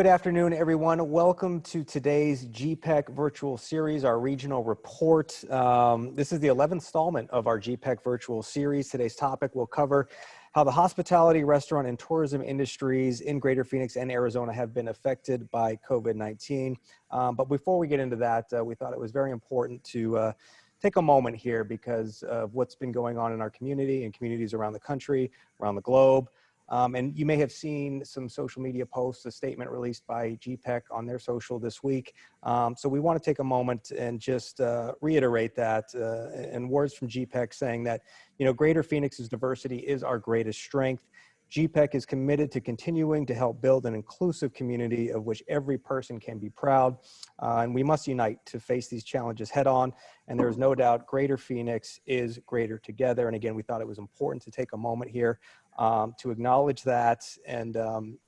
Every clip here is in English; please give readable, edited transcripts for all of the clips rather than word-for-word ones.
Good afternoon, everyone. Welcome to today's GPEC Virtual Series, our regional report. This is the 11th installment of our GPEC Virtual Series. Today's topic will cover how the hospitality, restaurant, and tourism industries in Greater Phoenix and Arizona have been affected by COVID-19. But before we get into that, we thought it was very important to take a moment here because of what's been going on in our community and communities around the country, around the globe. And you may have seen some social media posts, a statement released by GPEC on their social this week. So we want to take a moment and just reiterate that and words from GPEC saying that, you know, Greater Phoenix's diversity is our greatest strength. GPEC is committed to continuing to help build an inclusive community of which every person can be proud. And we must unite to face these challenges head on. And there is no doubt Greater Phoenix is greater together. And again, we thought it was important to take a moment here to acknowledge that. And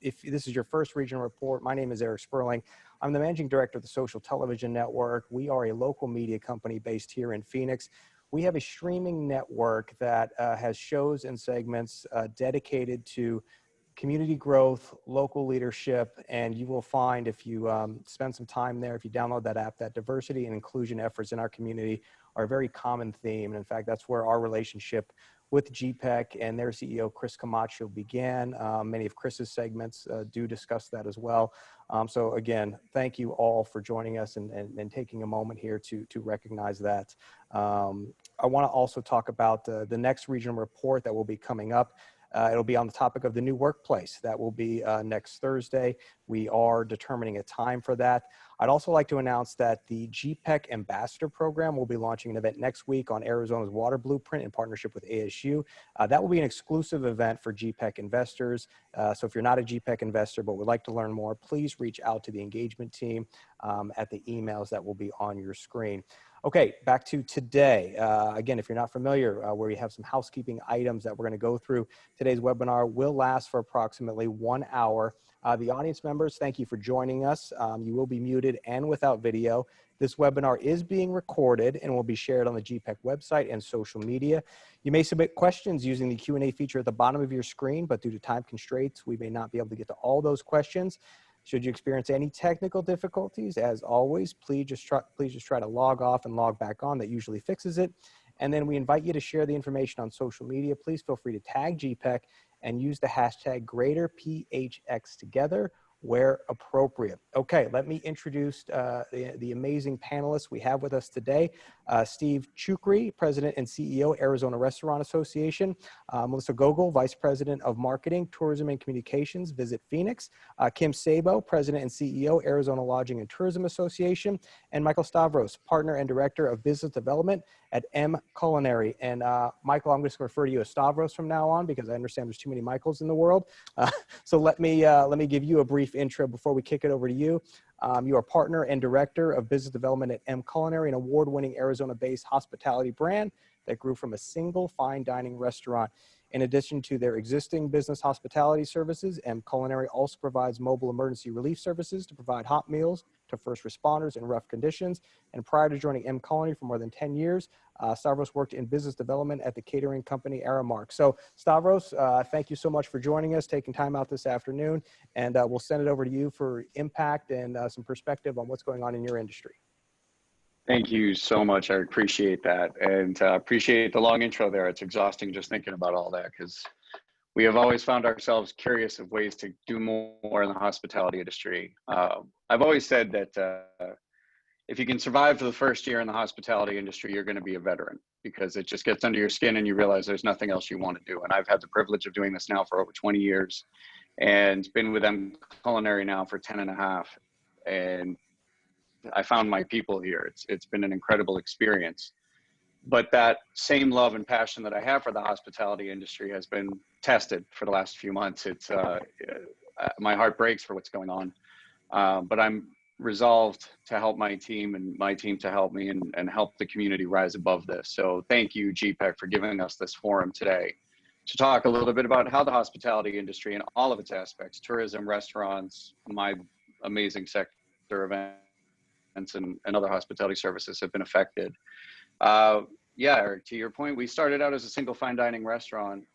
if this is your first regional report, my name is Sperling. I'm the Managing Director of the Social Television Network. We are a local media company based here in Phoenix. We have a streaming network that has shows and segments dedicated to community growth, local leadership, and you will find if you spend some time there, if you download that app, that diversity and inclusion efforts in our community are a very common theme. And in fact, that's where our relationship with GPEC and their CEO, Chris Camacho, began. Many of Chris's segments do discuss that as well. So again, thank you all for joining us and taking a moment here to recognize that. I want to also talk about the next regional report that will be coming up. It'll be on the topic of the new workplace. That will be next Thursday. We are determining a time for that. I'd also like to announce that the GPEC Ambassador Program will be launching an event next week on Arizona's Water Blueprint in partnership with ASU. That will be an exclusive event for GPEC investors. So if you're not a GPEC investor but would like to learn more, please reach out to the engagement team at the emails that will be on your screen. Okay, back to today. Again, if you're not familiar, where we have some housekeeping items that we're going to go through. Today's webinar will last for approximately 1 hour. The audience members, thank you for joining us. You will be muted and without video. This webinar is being recorded and will be shared on the GPEC website and social media. You may submit questions using the Q&A feature at the bottom of your screen, but due to time constraints, we may not be able to get to all those questions. Should you experience any technical difficulties, as always, please just try to log off and log back on. That usually fixes it. And then we invite you to share the information on social media. Please feel free to tag GPEC and use the hashtag #GreaterPHXTogether where appropriate. Okay, let me introduce the amazing panelists we have with us today. Steve Chucri, President and CEO, Arizona Restaurant Association. Melissa Gogel, Vice President of Marketing, Tourism and Communications, Visit Phoenix. Kim Sabow, President and CEO, Arizona Lodging and Tourism Association. And Michael Stavros, Partner and Director of Business Development at Culinary. And Michael, I'm just going to refer to you as Stavros from now on because I understand there's too many Michaels in the world. So let me give you a brief intro before we kick it over to you. You are Partner and Director of Business Development at Culinary, an award-winning Arizona-based hospitality brand that grew from a single fine dining restaurant. In addition to their existing business hospitality services, Culinary also provides mobile emergency relief services to provide hot meals to first responders in rough conditions. And prior to joining Culinary for more than 10 years, Stavros worked in business development at the catering company Aramark. So Stavros, thank you so much for joining us, taking time out this afternoon, and we'll send it over to you for impact and some perspective on what's going on in your industry. Thank you so much. I appreciate that, and appreciate the long intro there. It's exhausting just thinking about all that because we have always found ourselves curious of ways to do more in the hospitality industry. I've always said that if you can survive for the first year in the hospitality industry, you're going to be a veteran because it just gets under your skin and you realize there's nothing else you want to do. And I've had the privilege of doing this now for over 20 years and been with Culinary now for 10 and a half. And I found my people here. It's been an incredible experience. But that same love and passion that I have for the hospitality industry has been tested for the last few months. It's my heart breaks for what's going on. But I'm resolved to help my team and my team to help me and help the community rise above this. So thank you, GPEC, for giving us this forum today to talk a little bit about how the hospitality industry and all of its aspects, tourism, restaurants, my amazing sector events, and other hospitality services have been affected. Yeah, Eric, to your point, we started out as a single fine dining restaurant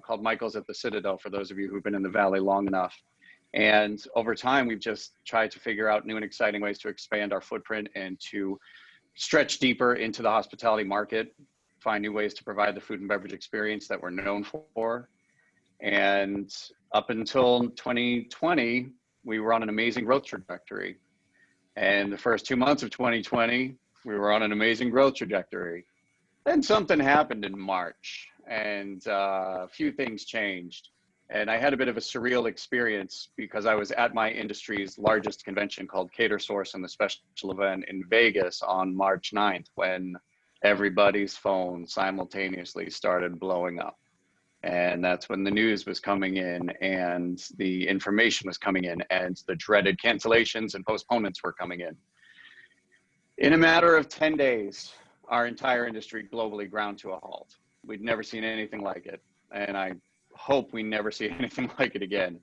called Michael's at the Citadel, for those of you who've been in the Valley long enough. And over time, we've just tried to figure out new and exciting ways to expand our footprint and to stretch deeper into the hospitality market, find new ways to provide the food and beverage experience that we're known for. And up until 2020, we were on an amazing growth trajectory. And the first 2 months of 2020, we were on an amazing growth trajectory. Then something happened in March, and a few things changed. And I had a bit of a surreal experience because I was at my industry's largest convention called Cater Source and the special event in Vegas on March 9th, when everybody's phone simultaneously started blowing up. And that's when the news was coming in and the information was coming in and the dreaded cancellations and postponements were coming in. In a matter of 10 days, our entire industry globally ground to a halt. We'd never seen anything like it. And I hope we never see anything like it again.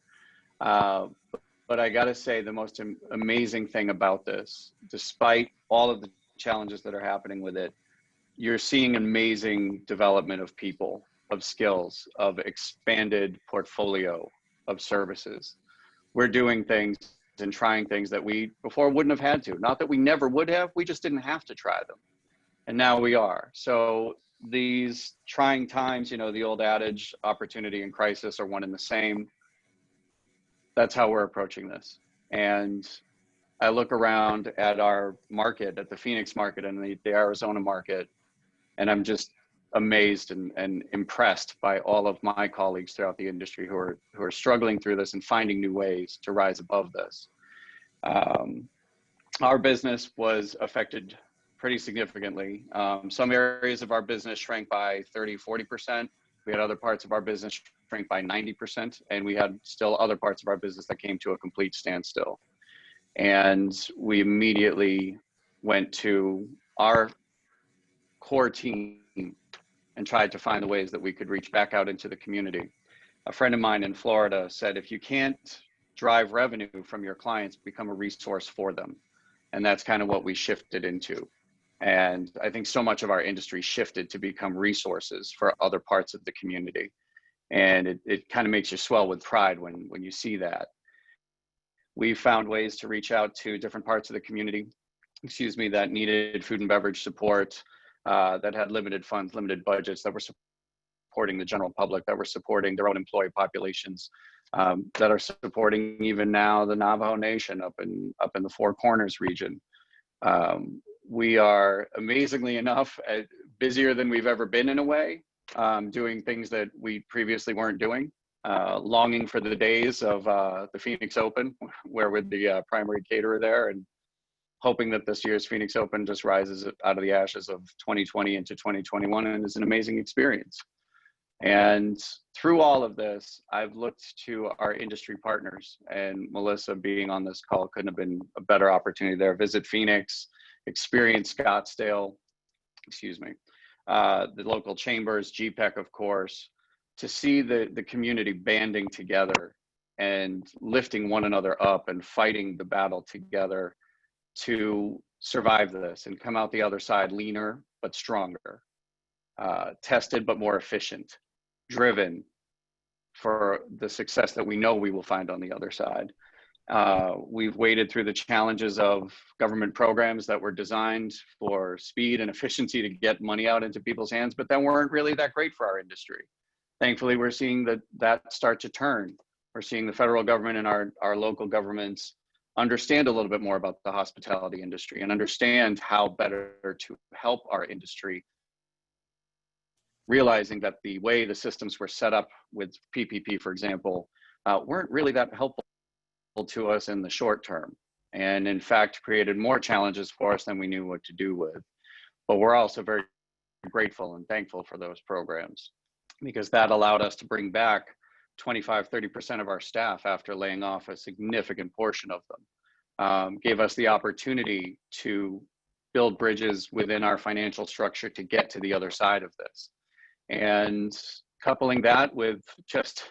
But I gotta say, the most amazing thing about this, despite all of the challenges that are happening with it, you're seeing amazing development of people, of skills, of expanded portfolio of services. We're doing things and trying things that we before wouldn't have had to. Not that we never would have, we just didn't have to try them. And now we are. So these trying times, you know, the old adage, opportunity and crisis are one and the same. That's how we're approaching this. And I look around at our market, at the Phoenix market and the Arizona market, and I'm just amazed and impressed by all of my colleagues throughout the industry who are struggling through this and finding new ways to rise above this. Our business was affected pretty significantly. Some areas of our business shrank by 30, 40%. We had other parts of our business shrink by 90%, and we had still other parts of our business that came to a complete standstill. And we immediately went to our core team and tried to find the ways that we could reach back out into the community. A friend of mine in Florida said, if you can't drive revenue from your clients, become a resource for them. And that's kind of what we shifted into. And I think so much of our industry shifted to become resources for other parts of the community. And it kind of makes you swell with pride when you see that. We found ways to reach out to different parts of the community, that needed food and beverage support, that had limited funds, limited budgets, that were supporting the general public, that were supporting their own employee populations, that are supporting even now the Navajo Nation up in the Four Corners region. We are amazingly enough busier than we've ever been in a way, doing things that we previously weren't doing, longing for the days of the Phoenix Open, where we're the primary caterer there, and hoping that this year's Phoenix Open just rises out of the ashes of 2020 into 2021 and is an amazing experience. And through all of this, I've looked to our industry partners, and Melissa being on this call couldn't have been a better opportunity there. Visit Phoenix, experience Scottsdale, the local chambers, GPEC, of course, to see the community banding together and lifting one another up and fighting the battle together to survive this and come out the other side leaner but stronger, tested but more efficient, driven for the success that we know we will find on the other side. We've waded through the challenges of government programs that were designed for speed and efficiency to get money out into people's hands, but then weren't really that great for our industry. Thankfully, we're seeing that start to turn. We're seeing the federal government and our local governments understand a little bit more about the hospitality industry and understand how better to help our industry, realizing that the way the systems were set up with PPP, for example, weren't really that helpful to us in the short term, and in fact created more challenges for us than we knew what to do with. But we're also very grateful and thankful for those programs, because that allowed us to bring back 25-30% of our staff after laying off a significant portion of them. Gave us the opportunity to build bridges within our financial structure to get to the other side of this. And coupling that with just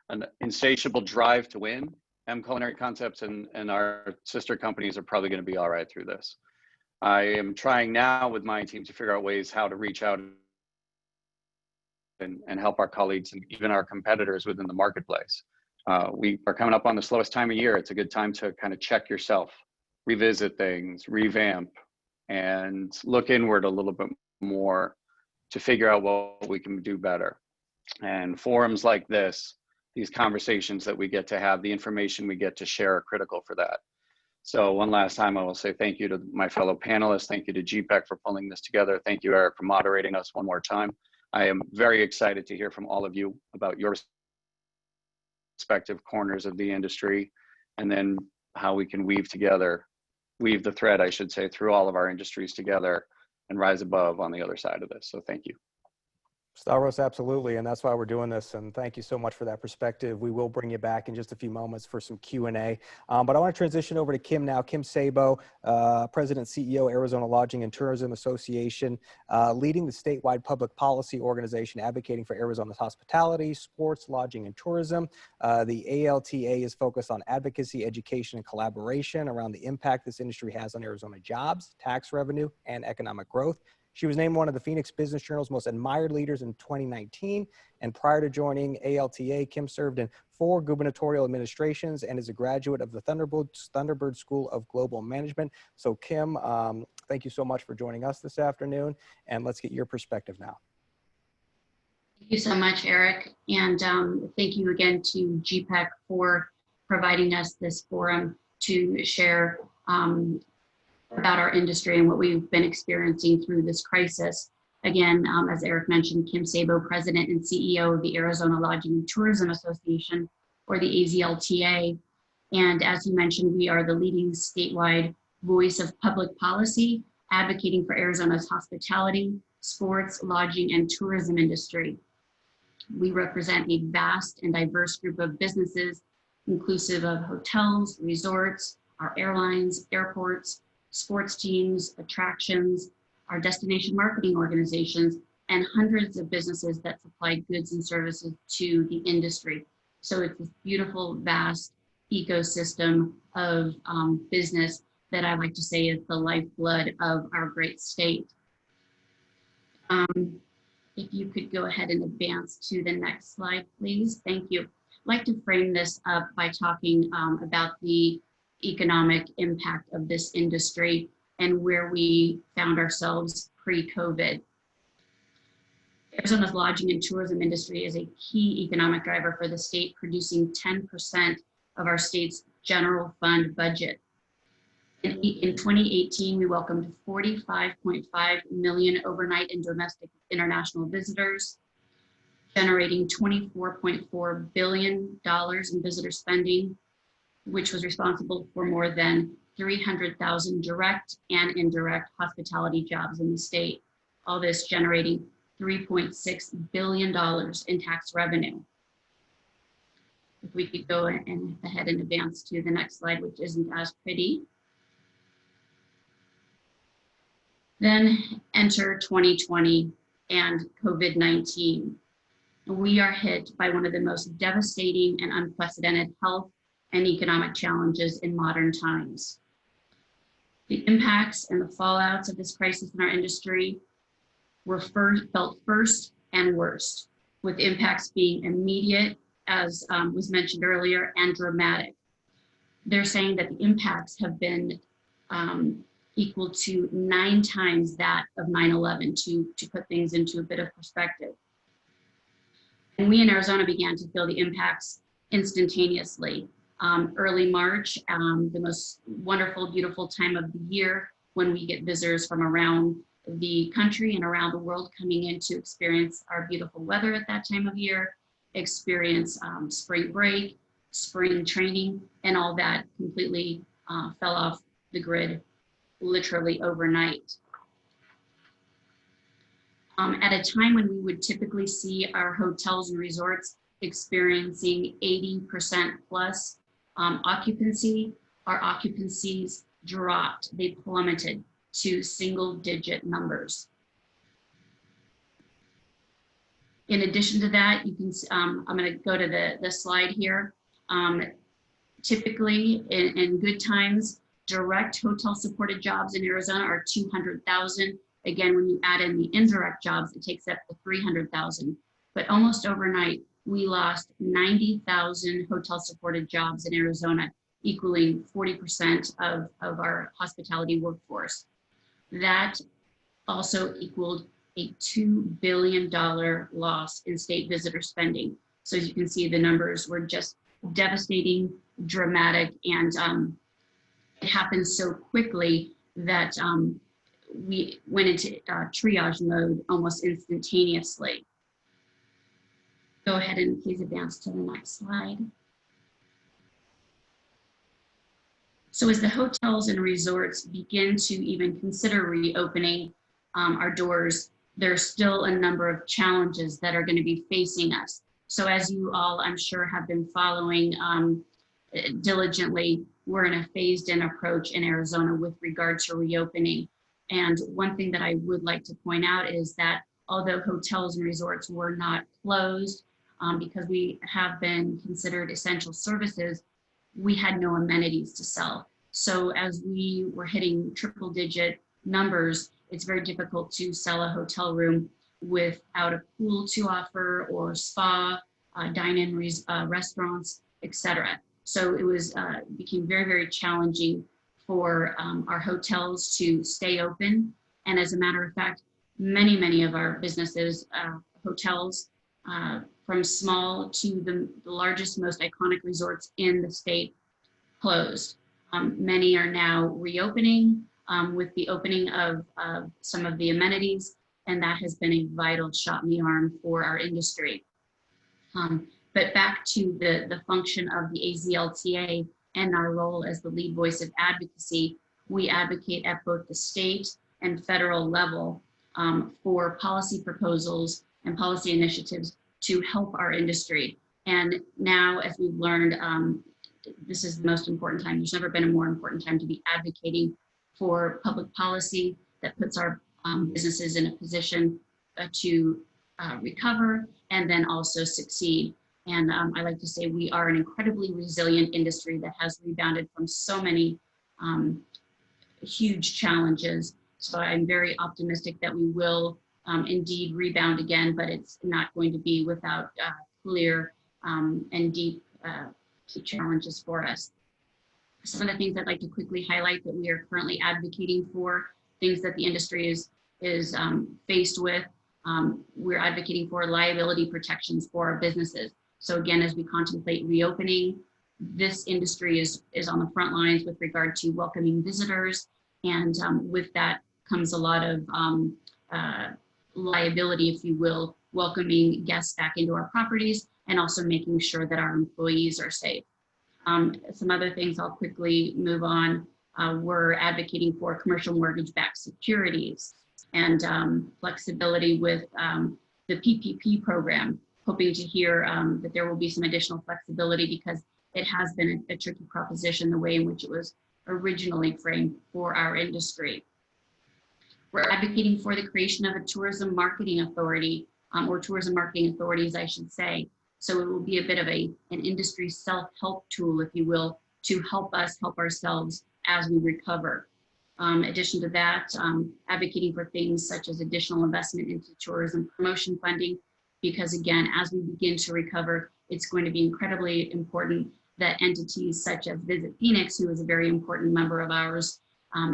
an insatiable drive to win, Culinary Concepts and our sister companies are probably going to be all right through this. I am trying now with my team to figure out ways how to reach out and help our colleagues and even our competitors within the marketplace. We are coming up on the slowest time of year. It's a good time to kind of check yourself, revisit things, revamp, and look inward a little bit more to figure out what we can do better. And forums like this, these conversations that we get to have, the information we get to share are critical for that. So one last time, I will say thank you to my fellow panelists. Thank you to GPEC for pulling this together. Thank you, Eric, for moderating us one more time. I am very excited to hear from all of you about your respective corners of the industry, and then how we can weave the thread, I should say, through all of our industries together and rise above on the other side of this. So thank you. Stavros, absolutely, and that's why we're doing this, and thank you so much for that perspective. We will bring you back in just a few moments for some Q&A, but I want to transition over to Kim now. Kim Sabow, President and CEO, Arizona Lodging and Tourism Association, leading the statewide public policy organization advocating for Arizona's hospitality, sports, lodging, and tourism. The ALTA is focused on advocacy, education, and collaboration around the impact this industry has on Arizona jobs, tax revenue, and economic growth. She was named one of the Phoenix Business Journal's most admired leaders in 2019. And prior to joining ALTA, Kim served in 4 gubernatorial administrations and is a graduate of the Thunderbird School of Global Management. So Kim, thank you so much for joining us this afternoon. And let's get your perspective now. Thank you so much, Eric. And thank you again to GPEC for providing us this forum to share about our industry and what we've been experiencing through this crisis. Again, as Eric mentioned, Kim Sabow, President and CEO of the Arizona Lodging and Tourism Association, or the AZLTA. And as you mentioned, we are the leading statewide voice of public policy, advocating for Arizona's hospitality, sports, lodging, and tourism industry. We represent a vast and diverse group of businesses, inclusive of hotels, resorts, our airlines, airports, sports teams, attractions, our destination marketing organizations, and hundreds of businesses that supply goods and services to the industry. So it's this beautiful, vast ecosystem of business that I like to say is the lifeblood of our great state. If you could go ahead and advance to the next slide, please. Thank you. I'd like to frame this up by talking about the economic impact of this industry and where we found ourselves pre-COVID. Arizona's lodging and tourism industry is a key economic driver for the state, producing 10% of our state's general fund budget. In 2018, we welcomed 45.5 million overnight and domestic international visitors, generating $24.4 billion in visitor spending, which was responsible for more than 300,000 direct and indirect hospitality jobs in the state. All this generating $3.6 billion in tax revenue. If we could go ahead and advance to the next slide, which isn't as pretty. Then enter 2020 and COVID-19. We are hit by one of the most devastating and unprecedented health and economic challenges in modern times. The impacts and the fallouts of this crisis in our industry were felt first and worst, with impacts being immediate, as was mentioned earlier, and dramatic. They're saying that the impacts have been equal to 9 times that of 9/11, to put things into a bit of perspective. And we in Arizona began to feel the impacts instantaneously. Early March, the most wonderful, beautiful time of the year when we get visitors from around the country and around the world coming in to experience our beautiful weather at that time of year, experience spring break, spring training, and all that completely fell off the grid literally overnight. At a time when we would typically see our hotels and resorts experiencing 80% plus occupancy, our occupancies dropped. They plummeted to single-digit numbers. In addition to that, you can, I'm going to go to the slide here. Typically, in good times, direct hotel-supported jobs in Arizona are 200,000. Again, when you add in the indirect jobs, it takes up to 300,000. But almost overnight, we lost 90,000 hotel-supported jobs in Arizona, equaling 40% of our hospitality workforce. That also equaled a $2 billion loss in state visitor spending. So as you can see, the numbers were just devastating, dramatic, and it happened so quickly that we went into triage mode almost instantaneously. Go ahead and please advance to the next slide. So as the hotels and resorts begin to even consider reopening our doors, there's still a number of challenges that are going to be facing us. So as you all, I'm sure, have been following diligently, we're in a phased-in approach in Arizona with regard to reopening. And one thing that I would like to point out is that although hotels and resorts were not closed, because we have been considered essential services, we had no amenities to sell. So as we were hitting triple-digit numbers, it's very difficult to sell a hotel room without a pool to offer, or spa, dine-in restaurants, etc. So it was became very, very challenging for our hotels to stay open. And as a matter of fact, many of our businesses, hotels, from small to the largest, most iconic resorts in the state, closed. Many are now reopening with the opening of some of the amenities, and that has been a vital shot in the arm for our industry. But back to the function of the AZLTA and our role as the lead voice of advocacy, we advocate at both the state and federal level for policy proposals and policy initiatives to help our industry. And now, as we've learned, this is the most important time. There's never been a more important time to be advocating for public policy that puts our businesses in a position to recover and then also succeed. And I like to say we are an incredibly resilient industry that has rebounded from so many huge challenges. So I'm very optimistic that we will indeed rebound again, but it's not going to be without clear and deep challenges for us. Some of the things I'd like to quickly highlight that we are currently advocating for, things that the industry is faced with. We're advocating for liability protections for our businesses. So again, as we contemplate reopening, this industry is on the front lines with regard to welcoming visitors. And with that comes a lot of liability, if you will, welcoming guests back into our properties and also making sure that our employees are safe. Some other things I'll quickly move on. We're advocating for commercial mortgage-backed securities and flexibility with the PPP program, hoping to hear that there will be some additional flexibility because it has been a tricky proposition the way in which it was originally framed for our industry. We're advocating for the creation of a tourism marketing authority, or tourism marketing authorities, I should say. So it will be a bit of an industry self-help tool, if you will, to help us help ourselves as we recover. In addition to that, advocating for things such as additional investment into tourism promotion funding, because again, as we begin to recover, it's going to be incredibly important that entities such as Visit Phoenix, who is a very important member of ours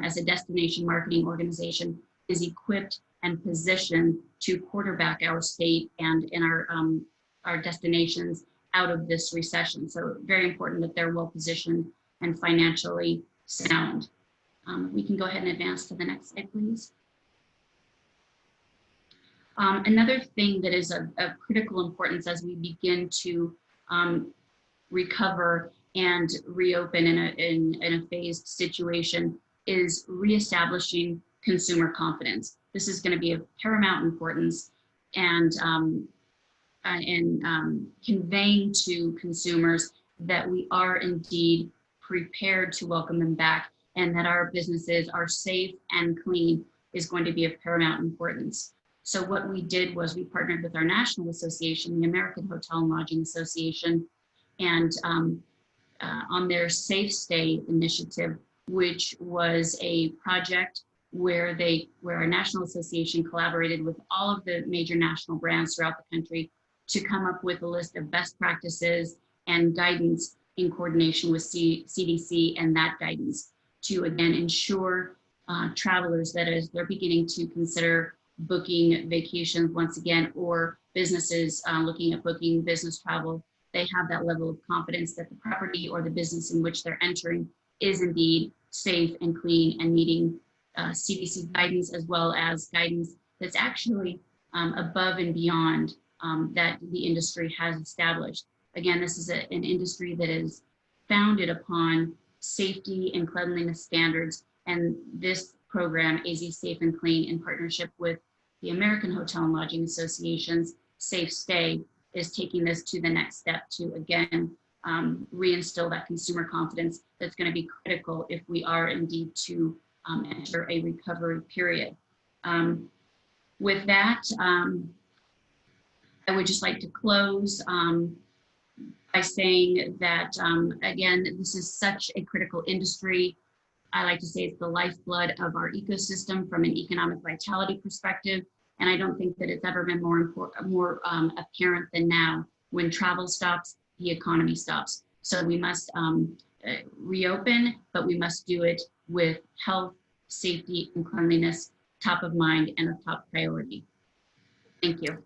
as a destination marketing organization, is equipped and positioned to quarterback our state and in our destinations out of this recession. So very important that they're well positioned and financially sound. We can go ahead and advance to the next slide, please. Another thing that is of critical importance as we begin to recover and reopen in a phased situation is reestablishing consumer confidence. This is going to be of paramount importance, and conveying to consumers that we are indeed prepared to welcome them back and that our businesses are safe and clean is going to be of paramount importance. So what we did was we partnered with our national association, the American Hotel and Lodging Association, and on their Safe Stay initiative, which was a project where our national association collaborated with all of the major national brands throughout the country to come up with a list of best practices and guidance in coordination with CDC and that guidance to, again, ensure travelers that as they're beginning to consider booking vacations once again, or businesses looking at booking business travel, they have that level of confidence that the property or the business in which they're entering is indeed safe and clean and meeting CDC guidance, as well as guidance that's actually above and beyond that the industry has established. Again, this is an industry that is founded upon safety and cleanliness standards, and this program, AZSAFE+CLEAN, in partnership with the American Hotel and Lodging Association's Safe Stay, is taking this to the next step to, again, reinstill that consumer confidence that's going to be critical if we are indeed to enter a recovery period. With that, I would just like to close by saying that, again, this is such a critical industry. I like to say it's the lifeblood of our ecosystem from an economic vitality perspective. And I don't think that it's ever been more apparent than now. When travel stops, the economy stops. So we must reopen, but we must do it with health, safety, and cleanliness top of mind and a top priority. Thank you.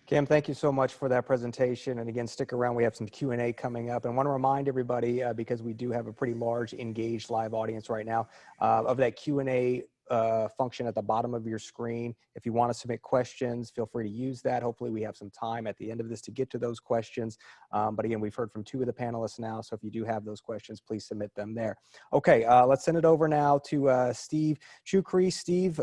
Kim, thank you so much for that presentation. And again, stick around. We have some Q&A coming up. And I want to remind everybody, because we do have a pretty large engaged live audience right now, of that Q&A function at the bottom of your screen. If you want to submit questions, feel free to use that. Hopefully we have some time at the end of this to get to those questions. But again, we've heard from 2 of the panelists now. So if you do have those questions, please submit them there. Okay, let's send it over now to Steve Chucri. Steve,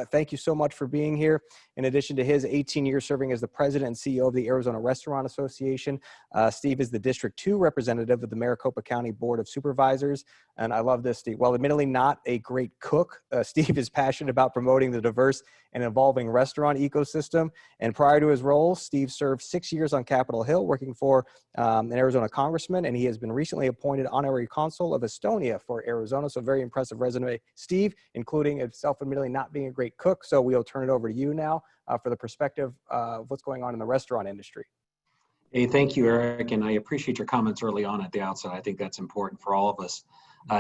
thank you so much for being here. In addition to his 18 years serving as the president and CEO of the Arizona Restaurant Association, Steve is the District 2 representative of the Maricopa County Board of Supervisors. And I love this, Steve. While admittedly not a great cook, Steve is passionate about promoting the diverse and evolving restaurant ecosystem. And prior to his role, Steve served 6 years on Capitol Hill working for an Arizona congressman, and he has been recently appointed honorary consul of Estonia for Arizona. So very impressive resume, Steve, including himself admittedly not being a great cook. So we'll turn it over to you now for the perspective of what's going on in the restaurant industry. Hey, thank you, Eric, and I appreciate your comments early on at the outset. I think that's important for all of us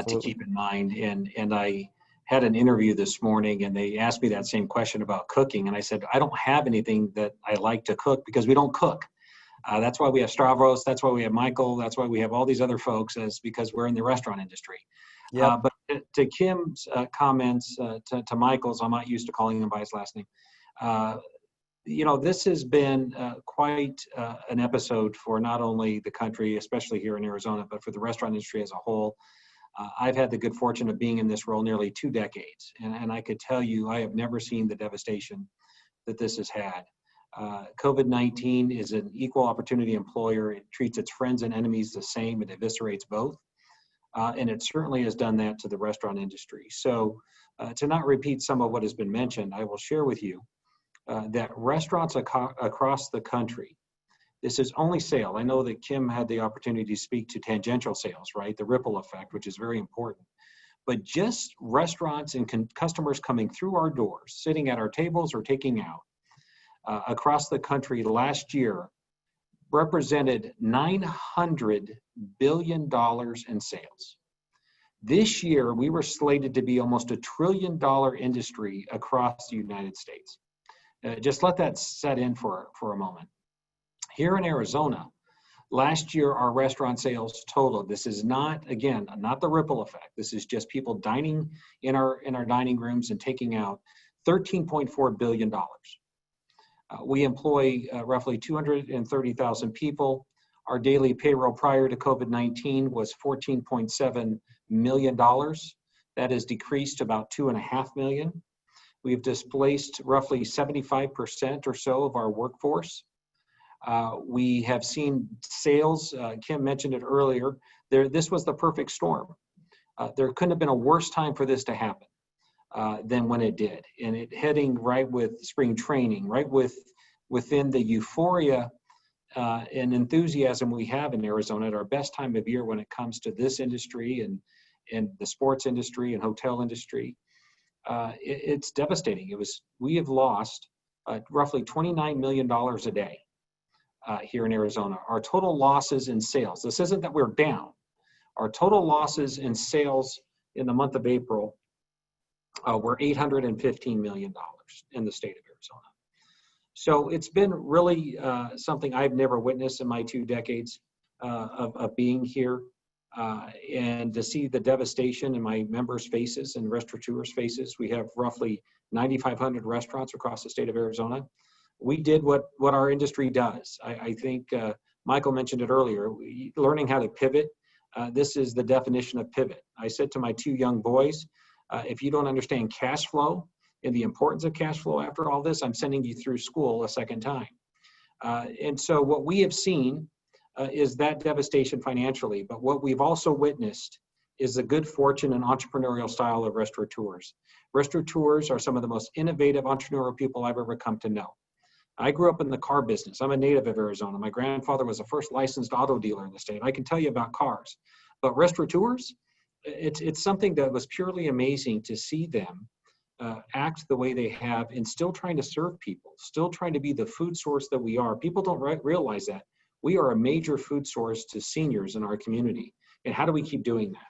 to keep in mind. And I had an interview this morning, and they asked me that same question about cooking, and I said, I don't have anything that I like to cook because we don't cook. That's why we have Stavros, that's why we have Michael, that's why we have all these other folks, is because we're in the restaurant industry. Yep. But to Kim's comments, to Michael's, I'm not used to calling him by his last name. You know, this has been quite an episode for not only the country, especially here in Arizona, but for the restaurant industry as a whole. I've had the good fortune of being in this role nearly 2 decades, and I could tell you I have never seen the devastation that this has had. COVID-19 is an equal opportunity employer. It treats its friends and enemies the same. It eviscerates both, and it certainly has done that to the restaurant industry. So to not repeat some of what has been mentioned, I will share with you that restaurants across the country, this is only sale. I know that Kim had the opportunity to speak to tangential sales, right? The ripple effect, which is very important. But just restaurants and customers coming through our doors, sitting at our tables or taking out across the country last year represented $900 billion in sales. This year, we were slated to be almost $1 trillion industry across the United States. Just let that set in for a moment. Here in Arizona, last year our restaurant sales totaled, this is not, again, not the ripple effect, this is just people dining in our dining rooms and taking out, $13.4 billion. We employ roughly 230,000 people. Our daily payroll prior to COVID-19 was $14.7 million. That has decreased to about $2.5 million. We've displaced roughly 75% or so of our workforce. We have seen sales, Kim mentioned it earlier, this was the perfect storm. There couldn't have been a worse time for this to happen than when it did. And it heading right with spring training, right within the euphoria and enthusiasm we have in Arizona at our best time of year when it comes to this industry and the sports industry and hotel industry. It's devastating. We have lost roughly $29 million a day here in Arizona. Our total losses in sales, this isn't that we're down, our total losses in sales in the month of April were $815 million in the state of Arizona. So it's been really something I've never witnessed in my 2 decades of being here. And to see the devastation in my members' faces and restaurateurs' faces. We have roughly 9,500 restaurants across the state of Arizona. We did what our industry does. I think Michael mentioned it earlier, learning how to pivot. This is the definition of pivot. I said to my 2 young boys, if you don't understand cash flow and the importance of cash flow after all this, I'm sending you through school a second time. And so what we have seen is that devastation financially, but what we've also witnessed is the good fortune and entrepreneurial style of restaurateurs. Restaurateurs are some of the most innovative entrepreneurial people I've ever come to know. I grew up in the car business. I'm a native of Arizona. My grandfather was the first licensed auto dealer in the state. I can tell you about cars, but restaurateurs, it's something that was purely amazing to see them act the way they have and still trying to serve people, still trying to be the food source that we are. People don't realize that. We are a major food source to seniors in our community. And how do we keep doing that?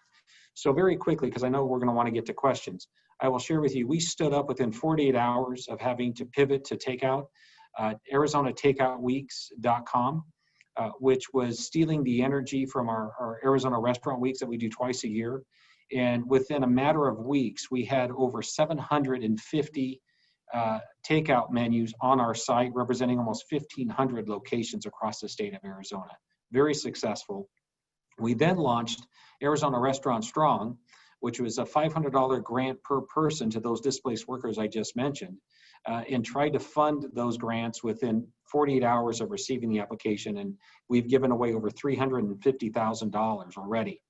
So very quickly, because I know we're going to want to get to questions, I will share with you, we stood up within 48 hours of having to pivot to takeout, ArizonaTakeoutWeeks.com, which was stealing the energy from our Arizona Restaurant Weeks that we do twice a year. And within a matter of weeks, we had over 750 takeout menus on our site, representing almost 1,500 locations across the state of Arizona. Very successful. We then launched Arizona Restaurant Strong, which was a $500 grant per person to those displaced workers I just mentioned, and tried to fund those grants within 48 hours of receiving the application. And we've given away over $350,000 already,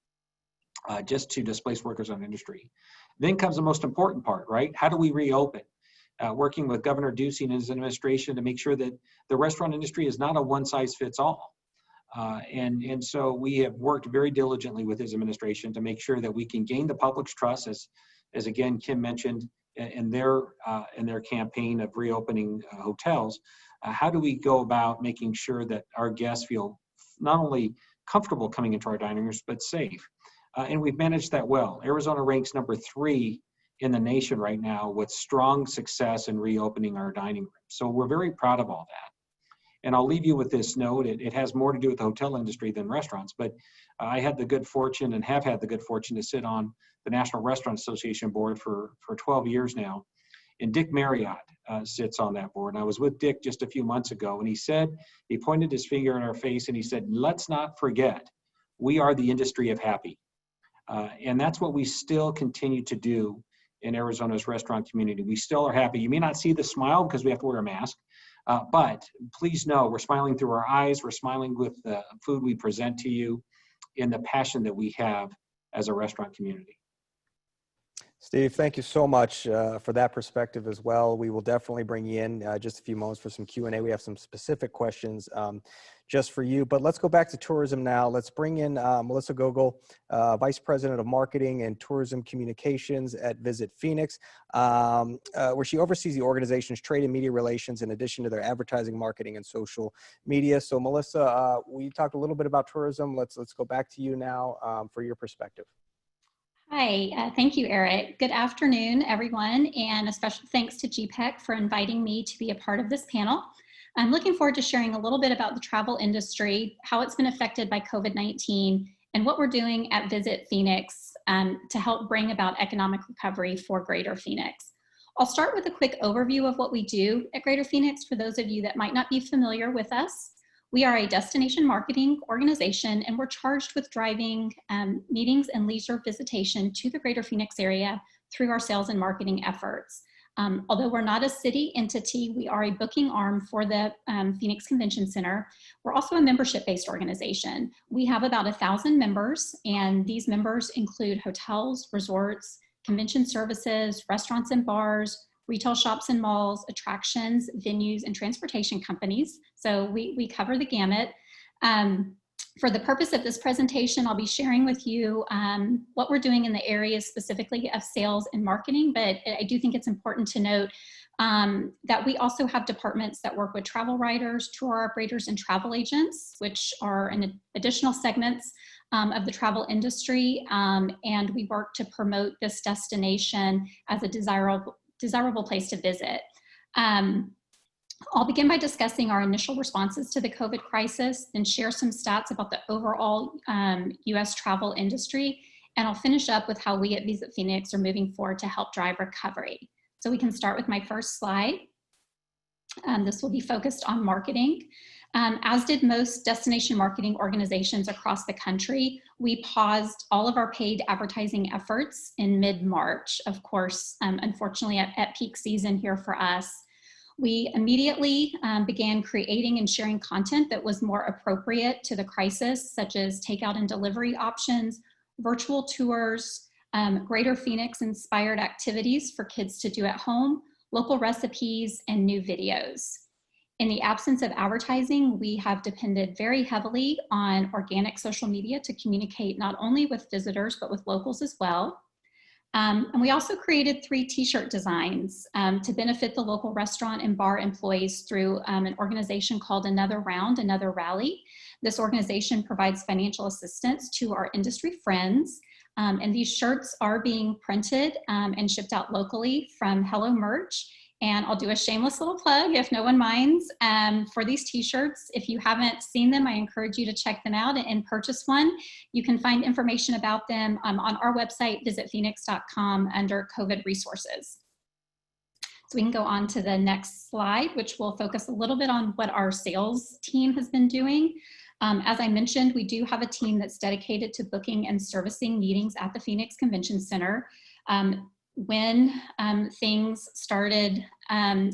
just to displaced workers in the industry. Then comes the most important part, right? How do we reopen? Working with Governor Ducey and his administration to make sure that the restaurant industry is not a one-size-fits-all. And so we have worked very diligently with his administration to make sure that we can gain the public's trust, as again, Kim mentioned in their campaign of reopening hotels. How do we go about making sure that our guests feel not only comfortable coming into our dining rooms, but safe? And we've managed that well. Arizona ranks number 3 in the nation right now with strong success in reopening our dining rooms. So we're very proud of all that. And I'll leave you with this note. It has more to do with the hotel industry than restaurants, but I had the good fortune and have had the good fortune to sit on the National Restaurant Association board for 12 years now. And Dick Marriott sits on that board. And I was with Dick just a few months ago, and he pointed his finger in our face and he said, let's not forget, we are the industry of happy. And that's what we still continue to do in Arizona's restaurant community. We still are happy. You may not see the smile because we have to wear a mask, but please know we're smiling through our eyes. We're smiling with the food we present to you and the passion that we have as a restaurant community. Steve, thank you so much for that perspective as well. We will definitely bring you in just a few moments for some Q&A. We have some specific questions just for you, but let's go back to tourism now. Let's bring in Melissa Gogel, Vice President of Marketing and Tourism Communications at Visit Phoenix, where she oversees the organization's trade and media relations in addition to their advertising, marketing, and social media. So Melissa, we talked a little bit about tourism. Let's go back to you now for your perspective. Hi, thank you, Eric. Good afternoon, everyone, and a special thanks to GPEC for inviting me to be a part of this panel. I'm looking forward to sharing a little bit about the travel industry, how it's been affected by COVID-19, and what we're doing at Visit Phoenix to help bring about economic recovery for Greater Phoenix. I'll start with a quick overview of what we do at Greater Phoenix for those of you that might not be familiar with us. We are a destination marketing organization, and we're charged with driving meetings and leisure visitation to the Greater Phoenix area through our sales and marketing efforts. Although we're not a city entity, we are a booking arm for the Phoenix Convention Center. We're also a membership-based organization. We have about 1,000 members, and these members include hotels, resorts, convention services, restaurants and bars, retail shops and malls, attractions, venues, and transportation companies. So we cover the gamut. For the purpose of this presentation, I'll be sharing with you what we're doing in the areas specifically of sales and marketing, but I do think it's important to note that we also have departments that work with travel writers, tour operators, and travel agents, which are an additional segments of the travel industry. And we work to promote this destination as a desirable place to visit. I'll begin by discussing our initial responses to the COVID crisis, then share some stats about the overall US travel industry, and I'll finish up with how we at Visit Phoenix are moving forward to help drive recovery. So we can start with my first slide. This will be focused on marketing. As did most destination marketing organizations across the country, we paused all of our paid advertising efforts in mid-March, of course, unfortunately at peak season here for us. We immediately began creating and sharing content that was more appropriate to the crisis, such as takeout and delivery options, virtual tours, Greater Phoenix inspired activities for kids to do at home, local recipes, and new videos. In the absence of advertising, we have depended very heavily on organic social media to communicate not only with visitors, but with locals as well. And we also created 3 t-shirt designs to benefit the local restaurant and bar employees through an organization called Another Round, Another Rally. This organization provides financial assistance to our industry friends. And these shirts are being printed and shipped out locally from Hello Merch. And I'll do a shameless little plug, if no one minds, for these t-shirts. If you haven't seen them, I encourage you to check them out and purchase one. You can find information about them on our website, visitphoenix.com, under COVID resources. So we can go on to the next slide, which will focus a little bit on what our sales team has been doing. As I mentioned, we do have a team that's dedicated to booking and servicing meetings at the Phoenix Convention Center. When things started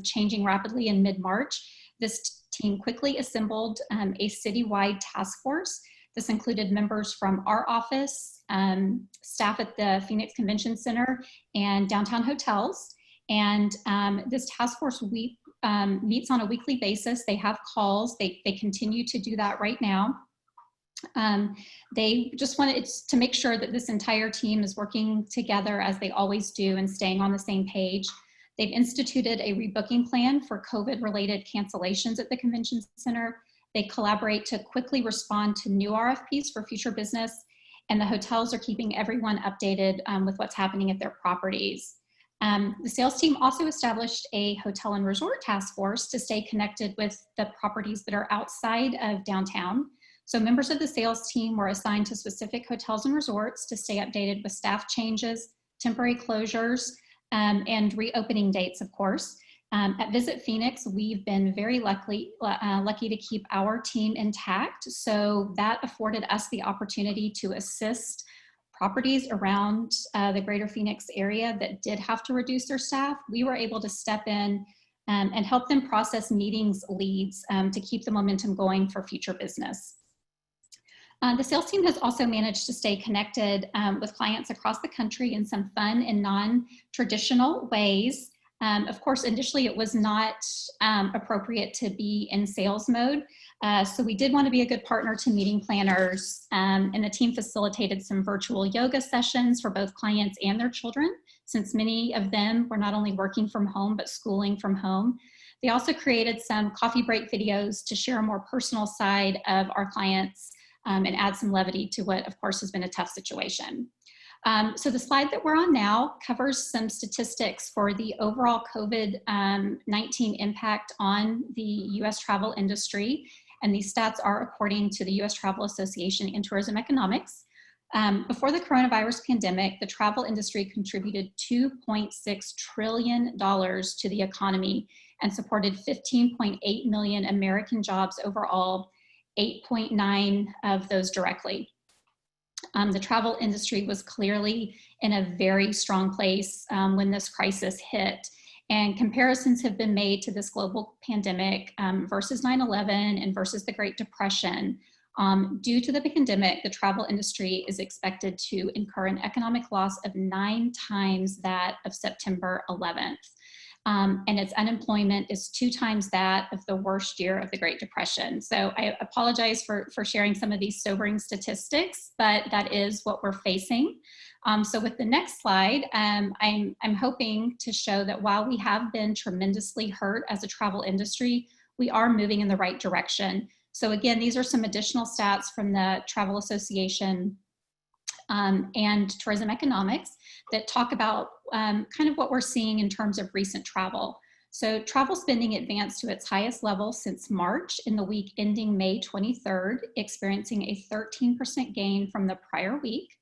changing rapidly in mid-March, this team quickly assembled a citywide task force. This included members from our office, staff at the Phoenix Convention Center, and downtown hotels. And this task force meets on a weekly basis. They have calls. They continue to do that right now. They just wanted to make sure that this entire team is working together as they always do and staying on the same page. They've instituted a rebooking plan for COVID-related cancellations at the Convention Center. They collaborate to quickly respond to new RFPs for future business, and the hotels are keeping everyone updated with what's happening at their properties. The sales team also established a hotel and resort task force to stay connected with the properties that are outside of downtown. So members of the sales team were assigned to specific hotels and resorts to stay updated with staff changes, temporary closures, and reopening dates, of course. At Visit Phoenix, we've been very lucky to keep our team intact. So that afforded us the opportunity to assist properties around the Greater Phoenix area that did have to reduce their staff. We were able to step in and help them process meetings leads to keep the momentum going for future business. The sales team has also managed to stay connected with clients across the country in some fun and non-traditional ways. Of course, initially it was not appropriate to be in sales mode. So we did want to be a good partner to meeting planners, and the team facilitated some virtual yoga sessions for both clients and their children, since many of them were not only working from home, but schooling from home. They also created some coffee break videos to share a more personal side of our clients and add some levity to what, of course, has been a tough situation. So the slide that we're on now covers some statistics for the overall COVID-19 impact on the U.S. travel industry. And these stats are according to the U.S. Travel Association and Tourism Economics. Before the coronavirus pandemic, the travel industry contributed $2.6 trillion to the economy and supported 15.8 million American jobs overall, 8.9 of those directly. The travel industry was clearly in a very strong place when this crisis hit. And comparisons have been made to this global pandemic versus 9/11 and versus the Great Depression. Due to the pandemic, the travel industry is expected to incur an economic loss of 9 times that of September 11th. And its unemployment is 2 times that of the worst year of the Great Depression. So I apologize for sharing some of these sobering statistics, but that is what we're facing. So with the next slide, I'm hoping to show that while we have been tremendously hurt as a travel industry, we are moving in the right direction. So again, these are some additional stats from the Travel Association and Tourism Economics that talk about kind of what we're seeing in terms of recent travel. So travel spending advanced to its highest level since March in the week ending May 23rd, experiencing a 13% gain from the prior week.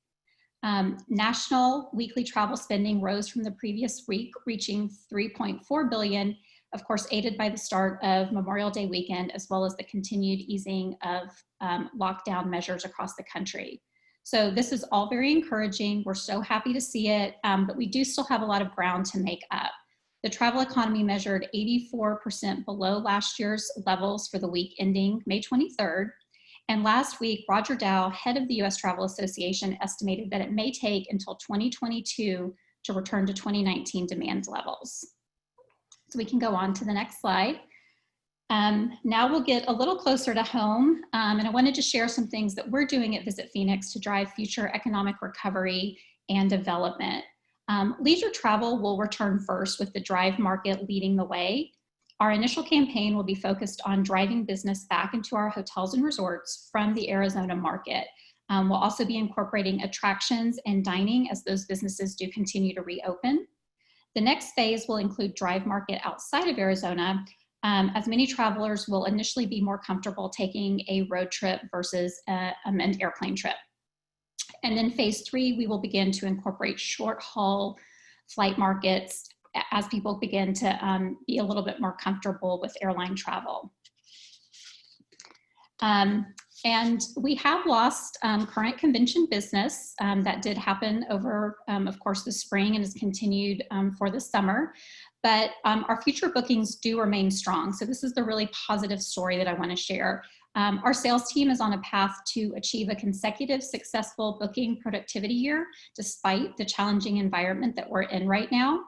National weekly travel spending rose from the previous week, reaching $3.4 billion, of course, aided by the start of Memorial Day weekend, as well as the continued easing of lockdown measures across the country. So this is all very encouraging. We're so happy to see it, but we do still have a lot of ground to make up. The travel economy measured 84% below last year's levels for the week ending May 23rd. And last week, Roger Dow, head of the U.S. Travel Association, estimated that it may take until 2022 to return to 2019 demand levels. So we can go on to the next slide. Now we'll get a little closer to home, and I wanted to share some things that we're doing at Visit Phoenix to drive future economic recovery and development. Leisure travel will return first, with the drive market leading the way. Our initial campaign will be focused on driving business back into our hotels and resorts from the Arizona market. We'll also be incorporating attractions and dining as those businesses do continue to reopen. The next phase will include drive market outside of Arizona, as many travelers will initially be more comfortable taking a road trip versus an airplane trip. And then phase 3, we will begin to incorporate short haul flight markets as people begin to be a little bit more comfortable with airline travel. And we have lost current convention business that did happen over, of course, the spring and has continued for the summer. But our future bookings do remain strong. So this is the really positive story that I want to share. Our sales team is on a path to achieve a consecutive successful booking productivity year, despite the challenging environment that we're in right now.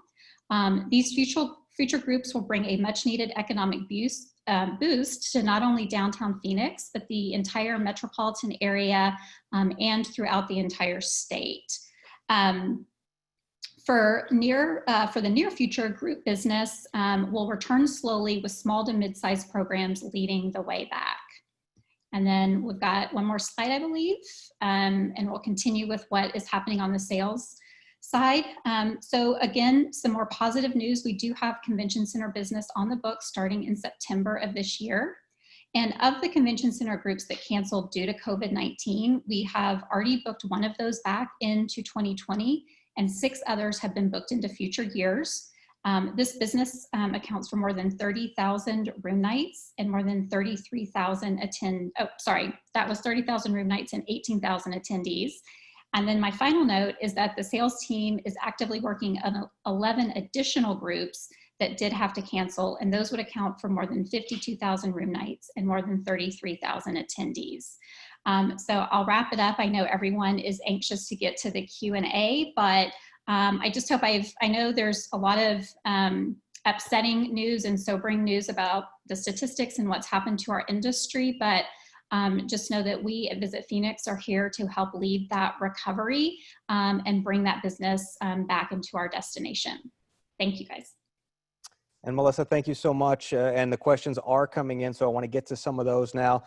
These future groups will bring a much needed economic boost to not only downtown Phoenix, but the entire metropolitan area and throughout the entire state. For the near future, group business will return slowly with small to mid-sized programs leading the way back. And then we've got one more slide, I believe, and we'll continue with what is happening on the sales side. So again, some more positive news. We do have convention center business on the books starting in September of this year. And of the convention center groups that canceled due to COVID-19, we have already booked one of those back into 2020, and 6 others have been booked into future years. This business accounts for more than 30,000 room nights and more than 33,000 that was 30,000 room nights and 18,000 attendees. And then my final note is that the sales team is actively working on 11 additional groups that did have to cancel, and those would account for more than 52,000 room nights and more than 33,000 attendees. So I'll wrap it up. I know everyone is anxious to get to the Q&A, but I just hope I know there's a lot of upsetting news and sobering news about the statistics and what's happened to our industry, but just know that we at Visit Phoenix are here to help lead that recovery and bring that business back into our destination. Thank you, guys. And Melissa, thank you so much. And the questions are coming in, so I want to get to some of those now.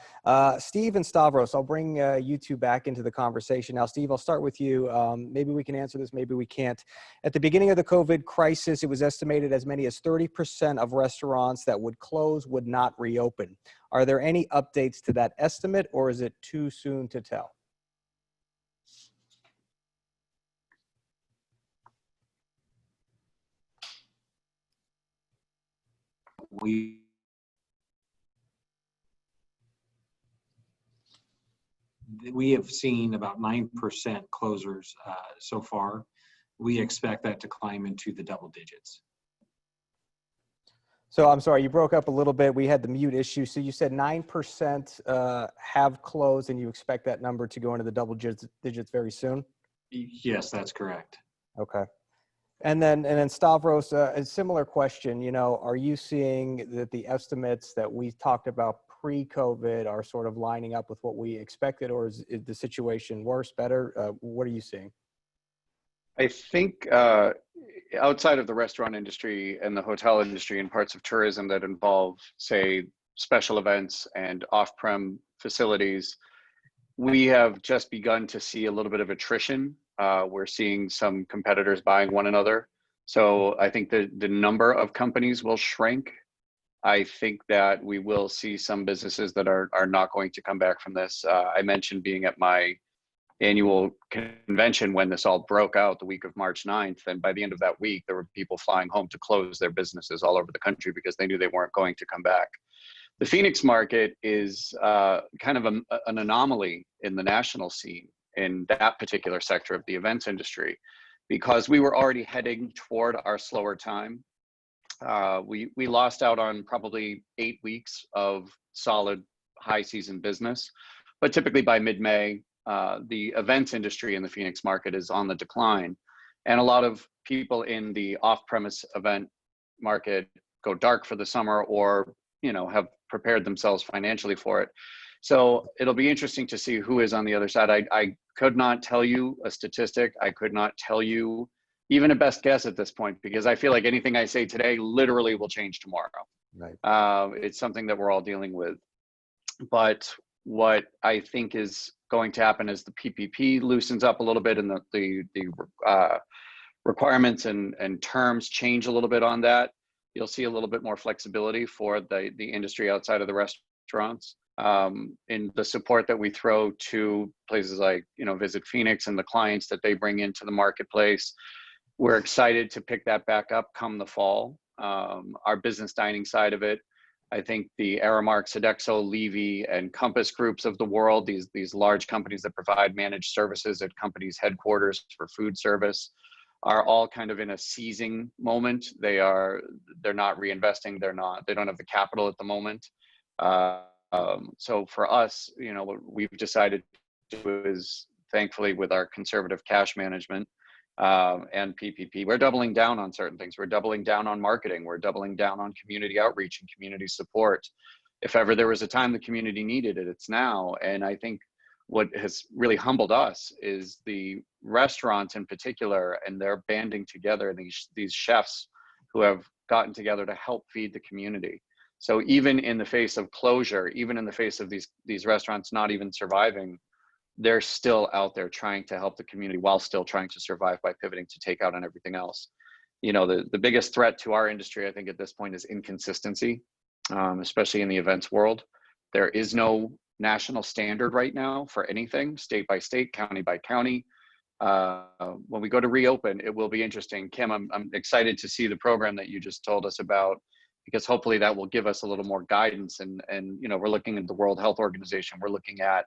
Steve and Stavros, I'll bring you two back into the conversation. Now, Steve, I'll start with you. Maybe we can answer this, maybe we can't. At the beginning of the COVID crisis, it was estimated as many as 30% of restaurants that would close would not reopen. Are there any updates to that estimate, or is it too soon to tell? We have seen about 9% closures so far. We expect that to climb into the double digits. So I'm sorry, you broke up a little bit. We had the mute issue. So you said 9% have closed, and you expect that number to go into the double digits very soon? Yes, that's correct. Okay. And then Stavros, a similar question, you know, are you seeing that the estimates that we talked about pre-COVID are sort of lining up with what we expected, or is the situation worse, better? What are you seeing? I think outside of the restaurant industry and the hotel industry and parts of tourism that involve, say, special events and off-prem facilities, we have just begun to see a little bit of attrition. We're seeing some competitors buying one another. So I think the number of companies will shrink. I think that we will see some businesses that are not going to come back from this. I mentioned being at my annual convention when this all broke out the week of March 9th. And by the end of that week, there were people flying home to close their businesses all over the country because they knew they weren't going to come back. The Phoenix market is kind of an anomaly in the national scene in that particular sector of the events industry, because we were already heading toward our slower time. We lost out on probably 8 weeks of solid high season business, but typically by mid-May, the events industry in the Phoenix market is on the decline. And a lot of people in the off-premise event market go dark for the summer, or have prepared themselves financially for it. So it'll be interesting to see who is on the other side. I could not tell you a statistic. I could not tell you even a best guess at this point, because I feel like anything I say today literally will change tomorrow. Right. It's something that we're all dealing with. But what I think is going to happen is the PPP loosens up a little bit, and the requirements and terms change a little bit on that. You'll see a little bit more flexibility for the industry outside of the restaurants. In the support that we throw to places like, Visit Phoenix and the clients that they bring into the marketplace, we're excited to pick that back up come the fall. Our business dining side of it, I think the Aramark, Sodexo, Levy, and Compass groups of the world, these large companies that provide managed services at companies' headquarters for food service, are all kind of in a seizing moment. They're not reinvesting. They don't have the capital at the moment. So for us, what we've decided to do is, thankfully, with our conservative cash management and PPP, we're doubling down on certain things. We're doubling down on marketing. We're doubling down on community outreach and community support. If ever there was a time the community needed it, it's now. And I think what has really humbled us is the restaurants in particular, and they're banding together, these chefs who have gotten together to help feed the community. So even in the face of closure, even in the face of these restaurants not even surviving, they're still out there trying to help the community while still trying to survive by pivoting to takeout and everything else. The biggest threat to our industry, I think, at this point is inconsistency, especially in the events world. There is no national standard right now for anything, state by state, county by county. When we go to reopen, it will be interesting. Kim, I'm excited to see the program that you just told us about, because hopefully that will give us a little more guidance. And we're looking at the World Health Organization. We're looking at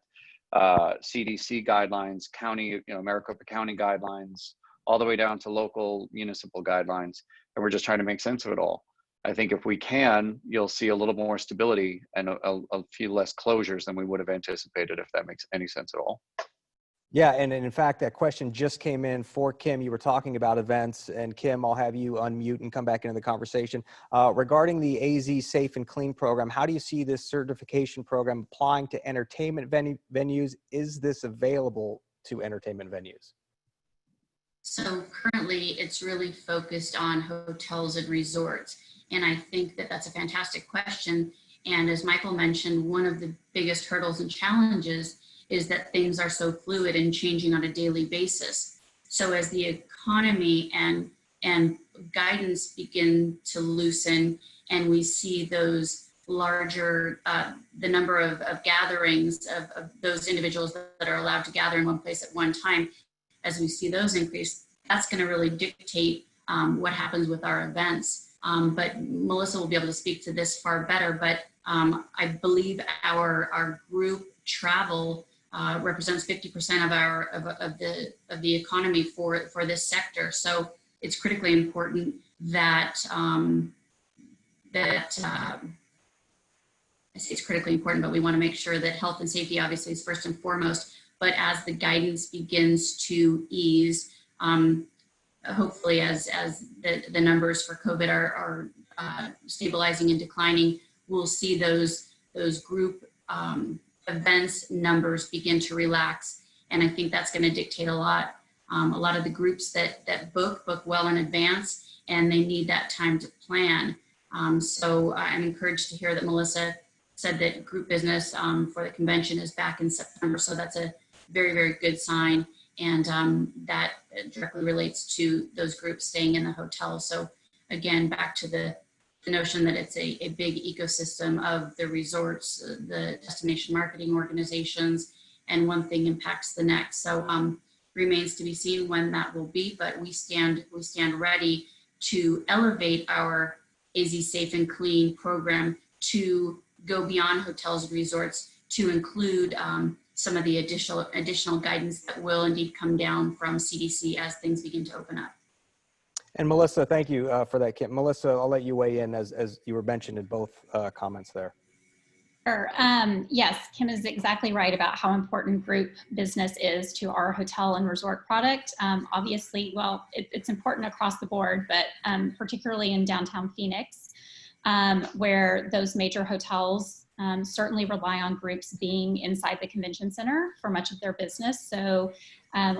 CDC guidelines, county, Maricopa County guidelines, all the way down to local municipal guidelines. And we're just trying to make sense of it all. I think if we can, you'll see a little more stability and a few less closures than we would have anticipated, if that makes any sense at all. Yeah, and in fact, that question just came in for Kim. You were talking about events, and Kim, I'll have you unmute and come back into the conversation. Regarding the AZSAFE+CLEAN program, how do you see this certification program applying to entertainment venues? Is this available to entertainment venues? So currently, it's really focused on hotels and resorts. And I think that that's a fantastic question. And as Michael mentioned, one of the biggest hurdles and challenges is that things are so fluid and changing on a daily basis. So as the economy and guidance begin to loosen, and we see those larger, the number of gatherings of those individuals that are allowed to gather in one place at one time, as we see those increase, that's going to really dictate what happens with our events. But Melissa will be able to speak to this far better, but I believe our group travel represents 50% of the economy for this sector. So it's critically important that it's critically important, but we want to make sure that health and safety obviously is first and foremost. But as the guidance begins to ease, hopefully as the numbers for COVID are stabilizing and declining, we'll see those group events numbers begin to relax. And I think that's going to dictate a lot. A lot of the groups that book well in advance, and they need that time to plan. So I'm encouraged to hear that Melissa said that group business for the convention is back in September. So that's a very, very good sign. And that directly relates to those groups staying in the hotel. So again, back to the notion that it's a big ecosystem of the resorts, the destination marketing organizations, and one thing impacts the next. So remains to be seen when that will be, but we stand ready to elevate our AZSAFE+CLEAN program to go beyond hotels and resorts to include some of the additional guidance that will indeed come down from CDC as things begin to open up. And Melissa, thank you for that, Kim. Melissa, I'll let you weigh in as you were mentioned in both comments there. Sure. Yes, Kim is exactly right about how important group business is to our hotel and resort product. Obviously, well, it's important across the board, but particularly in downtown Phoenix, where those major hotels certainly rely on groups being inside the convention center for much of their business. So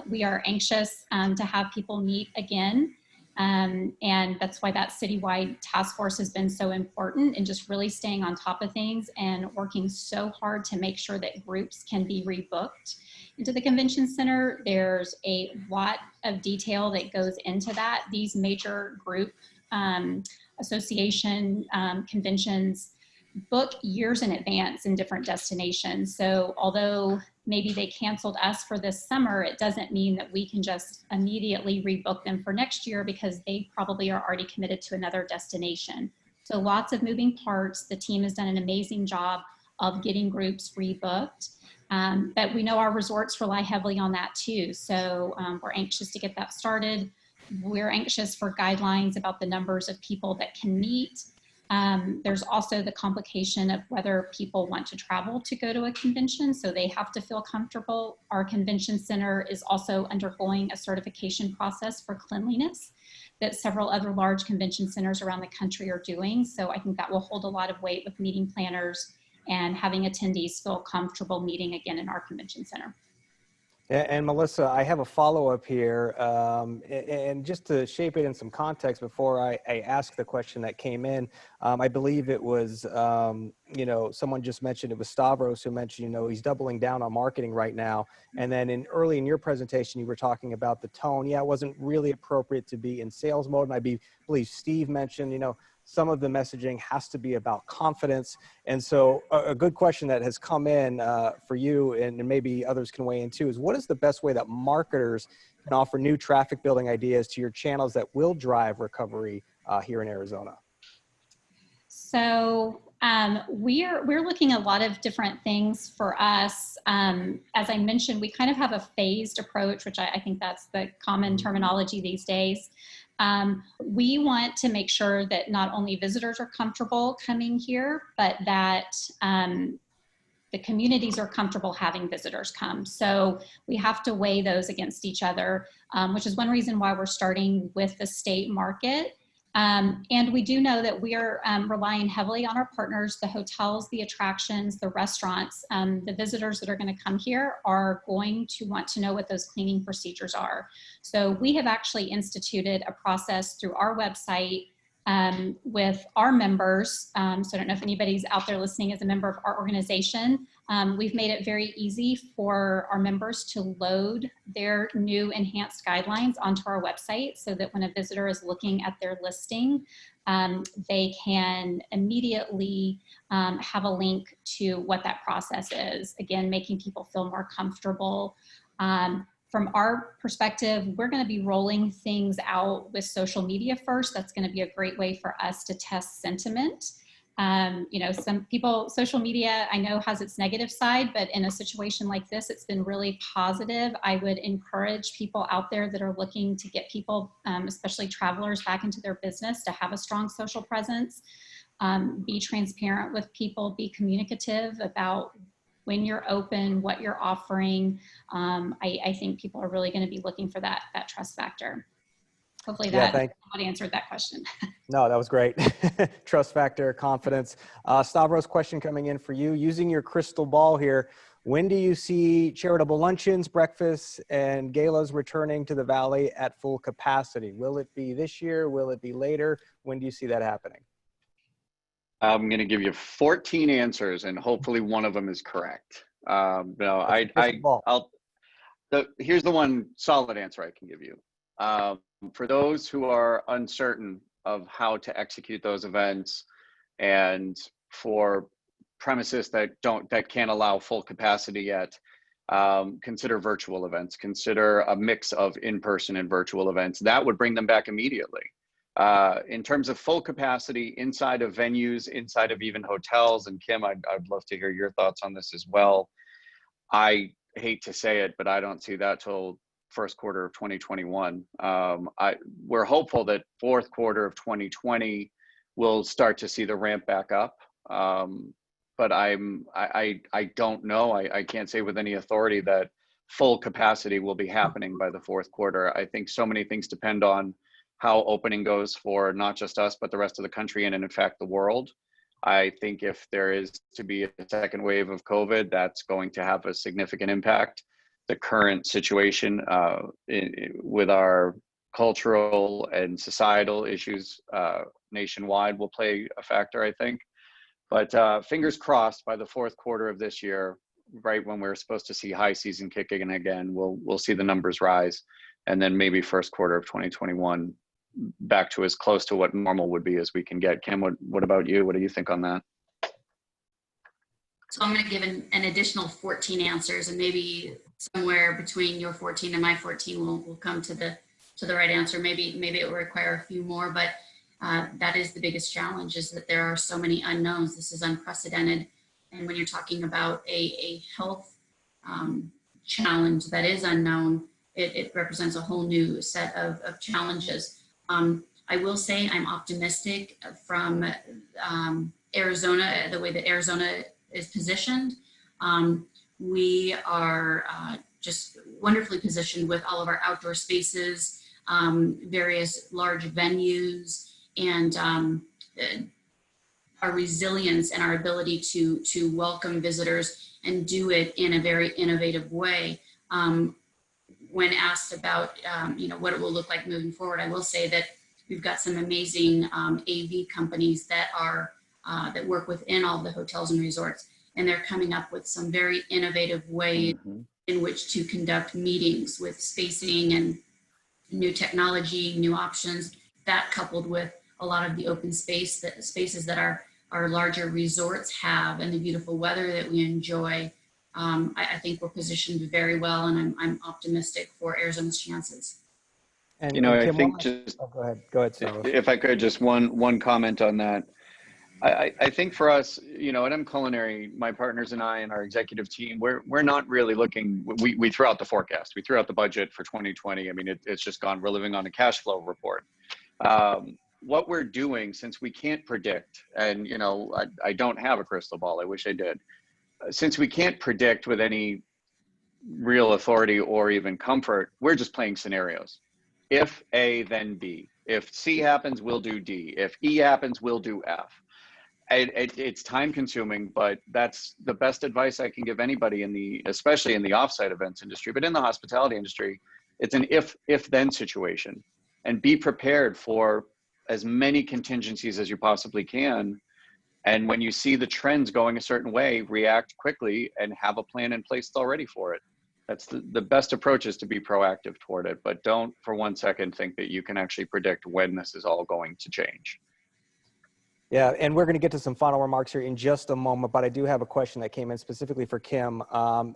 we are anxious to have people meet again. And that's why that citywide task force has been so important, and just really staying on top of things and working so hard to make sure that groups can be rebooked into the convention center. There's a lot of detail that goes into that. These major group association conventions book years in advance in different destinations. So although maybe they canceled us for this summer, it doesn't mean that we can just immediately rebook them for next year, because they probably are already committed to another destination. So lots of moving parts. The team has done an amazing job of getting groups rebooked. But we know our resorts rely heavily on that too. So we're anxious to get that started. We're anxious for guidelines about the numbers of people that can meet. There's also the complication of whether people want to travel to go to a convention, so they have to feel comfortable. Our convention center is also undergoing a certification process for cleanliness that several other large convention centers around the country are doing. So I think that will hold a lot of weight with meeting planners and having attendees feel comfortable meeting again in our convention center. And Melissa, I have a follow-up here, and just to shape it in some context before I ask the question that came in, I believe it was, someone just mentioned, it was Stavros who mentioned, he's doubling down on marketing right now. And then early in your presentation, you were talking about the tone. Yeah, it wasn't really appropriate to be in sales mode. And I believe Steve mentioned, some of the messaging has to be about confidence. And so a good question that has come in for you, and maybe others can weigh in too, is what is the best way that marketers can offer new traffic building ideas to your channels that will drive recovery here in Arizona? So we're looking at a lot of different things for us. As I mentioned, we kind of have a phased approach, which I think that's the common terminology these days. We want to make sure that not only visitors are comfortable coming here, but that the communities are comfortable having visitors come. So we have to weigh those against each other, which is one reason why we're starting with the state market. And we do know that we are relying heavily on our partners, the hotels, the attractions, the restaurants. The visitors that are going to come here are going to want to know what those cleaning procedures are. So we have actually instituted a process through our website with our members. So I don't know if anybody's out there listening as a member of our organization. We've made it very easy for our members to load their new enhanced guidelines onto our website, so that when a visitor is looking at their listing, they can immediately have a link to what that process is. Again, making people feel more comfortable. From our perspective, we're going to be rolling things out with social media first. That's going to be a great way for us to test sentiment. Some people, social media, I know has its negative side, but in a situation like this, it's been really positive. I would encourage people out there that are looking to get people, especially travelers, back into their business, to have a strong social presence, be transparent with people, be communicative about when you're open, what you're offering. I think people are really going to be looking for that trust factor. Hopefully that answered that question. No, that was great. Trust factor, confidence. Stavros, question coming in for you. Using your crystal ball here, When do you see charitable luncheons, breakfasts, and galas returning to the Valley at full capacity? Will it be this year? Will it be later? When do you see that happening? I'm going to give you 14 answers, and hopefully one of them is correct. Here's the one solid answer I can give you. For those who are uncertain of how to execute those events, and for premises that can't allow full capacity yet, consider virtual events. Consider a mix of in-person and virtual events. That would bring them back immediately. In terms of full capacity inside of venues, inside of even hotels, and Kim, I'd love to hear your thoughts on this as well. I hate to say it, but I don't see that till first quarter of 2021. We're hopeful that fourth quarter of 2020 we'll start to see the ramp back up. But I don't know. I can't say with any authority that full capacity will be happening by the fourth quarter. I think so many things depend on how opening goes for not just us, but the rest of the country and in fact the world. I think if there is to be a second wave of COVID, that's going to have a significant impact. The current situation with our cultural and societal issues nationwide will play a factor, I think. But fingers crossed, by the fourth quarter of this year, right when we're supposed to see high season kicking in again, we'll see the numbers rise, and then maybe first quarter of 2021 back to as close to what normal would be as we can get. Kim, what about you? What do you think on that? So I'm going to give an additional 14 answers, and maybe somewhere between your 14 and my 14 we'll come to the right answer. Maybe it will require a few more, but that is the biggest challenge, is that there are so many unknowns. This is unprecedented. And when you're talking about a health challenge that is unknown, it represents a whole new set of challenges. I will say I'm optimistic from Arizona, the way that Arizona is positioned. We are just wonderfully positioned with all of our outdoor spaces, various large venues, and our resilience and our ability to welcome visitors and do it in a very innovative way. When asked about what it will look like moving forward, I will say that we've got some amazing AV companies that work within all the hotels and resorts, and they're coming up with some very innovative ways in which to conduct meetings with spacing and new technology, new options. That, coupled with a lot of the open spaces that our larger resorts have, and the beautiful weather that we enjoy, I think we're positioned very well, and I'm optimistic for Arizona's chances. And I think just go ahead, Stavros. If I could, just one comment on that. I think for us, at Culinary, my partners and I and our executive team, we're not really looking. We threw out the forecast. We threw out the budget for 2020. I mean, it's just gone. We're living on a cash flow report. What we're doing, since we can't predict, and I don't have a crystal ball. I wish I did. Since we can't predict with any real authority or even comfort, we're just playing scenarios. If A, then B. If C happens, we'll do D. If E happens, we'll do F. It's time consuming, but that's the best advice I can give anybody especially in the offsite events industry, but in the hospitality industry, it's an if then situation, and be prepared for as many contingencies as you possibly can. And when you see the trends going a certain way, react quickly and have a plan in place already for it. That's the best approach, is to be proactive toward it, but don't for one second think that you can actually predict when this is all going to change. Yeah, and we're going to get to some final remarks here in just a moment, but I do have a question that came in specifically for Kim.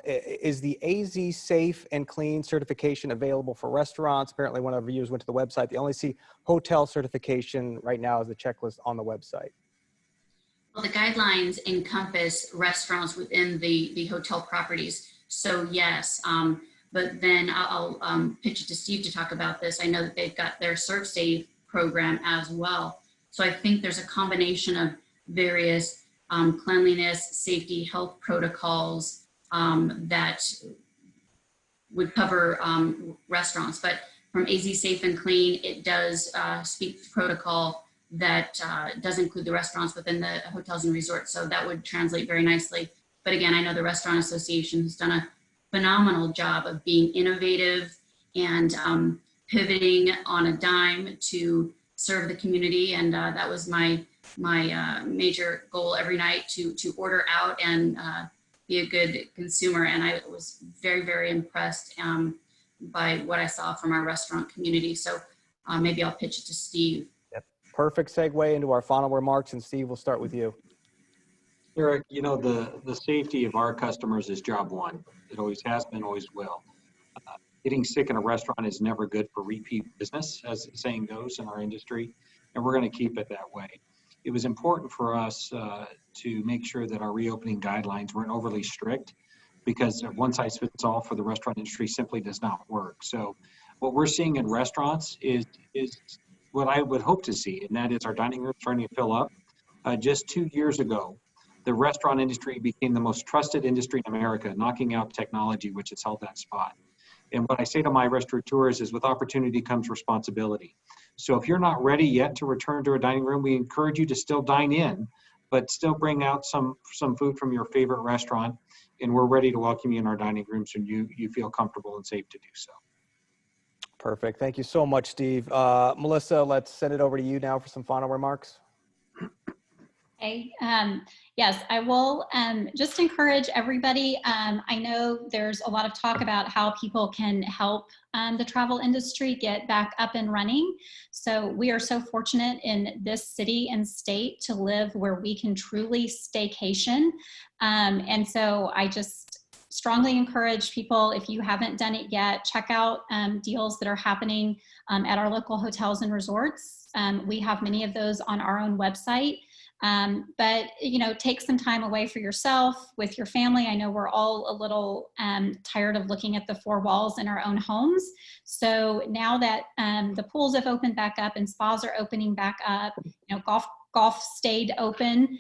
Is the AZSAFE+CLEAN certification available for restaurants? Apparently one of the viewers went to the website. They only see hotel certification right now as the checklist on the website. Well, the guidelines encompass restaurants within the hotel properties. So yes, but then I'll pitch it to Steve to talk about this. I know that they've got their ServSafe program as well. So I think there's a combination of various cleanliness, safety, health protocols that would cover restaurants. But from AZSAFE+CLEAN, it does speak to protocol that does include the restaurants within the hotels and resorts. So that would translate very nicely. But again, I know the Restaurant Association has done a phenomenal job of being innovative and pivoting on a dime to serve the community. And that was my major goal every night, to order out and be a good consumer. And I was very, very impressed by what I saw from our restaurant community. So maybe I'll pitch it to Steve. Yep. Perfect segue into our final remarks. And Steve, we'll start with you. Eric, you know, the safety of our customers is job one. It always has been, always will. Getting sick in a restaurant is never good for repeat business, as the saying goes in our industry, and we're going to keep it that way. It was important for us to make sure that our reopening guidelines weren't overly strict, because one size fits all for the restaurant industry simply does not work. So what we're seeing in restaurants is what I would hope to see, and that is our dining room starting to fill up. Just 2 years ago, the restaurant industry became the most trusted industry in America, knocking out technology, which has held that spot. And what I say to my restaurateurs is, with opportunity comes responsibility. So if you're not ready yet to return to a dining room, we encourage you to still dine in, but still bring out some food from your favorite restaurant. And we're ready to welcome you in our dining rooms when you feel comfortable and safe to do so. Perfect. Thank you so much, Steve. Melissa, let's send it over to you now for some final remarks. Okay. Yes, I will just encourage everybody. I know there's a lot of talk about how people can help the travel industry get back up and running. So we are so fortunate in this city and state to live where we can truly staycation. And so I just strongly encourage people, if you haven't done it yet, check out deals that are happening at our local hotels and resorts. We have many of those on our own website. But, you know, take some time away for yourself, with your family. I know we're all a little tired of looking at the four walls in our own homes. So now that the pools have opened back up and spas are opening back up, you know, golf stayed open.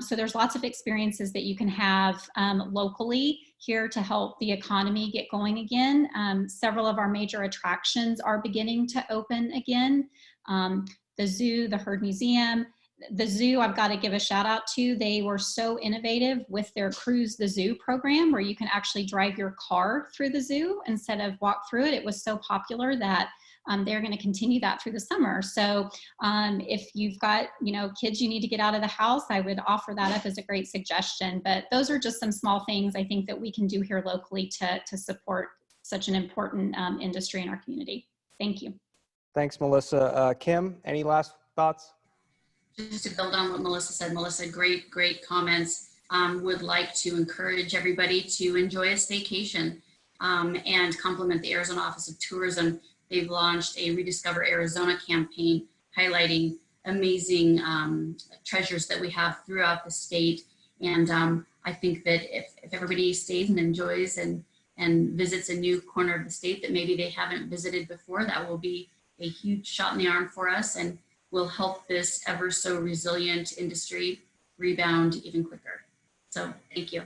So there's lots of experiences that you can have locally here to help the economy get going again. Several of our major attractions are beginning to open again. The zoo, the Heard Museum. The zoo, I've got to give a shout out to. They were so innovative with their Cruise the Zoo program, where you can actually drive your car through the zoo instead of walk through it. It was so popular that they're going to continue that through the summer. So if you've got, you know, kids you need to get out of the house, I would offer that up as a great suggestion. But those are just some small things I think that we can do here locally to support such an important industry in our community. Thank you. Thanks, Melissa. Kim, any last thoughts? Just to build on what Melissa said, Melissa, great comments. Would like to encourage everybody to enjoy a staycation and compliment the Arizona Office of Tourism. They've launched a Rediscover Arizona campaign highlighting amazing treasures that we have throughout the state. And I think that if everybody stays and enjoys and visits a new corner of the state that maybe they haven't visited before, that will be a huge shot in the arm for us and will help this ever so resilient industry rebound even quicker. So thank you.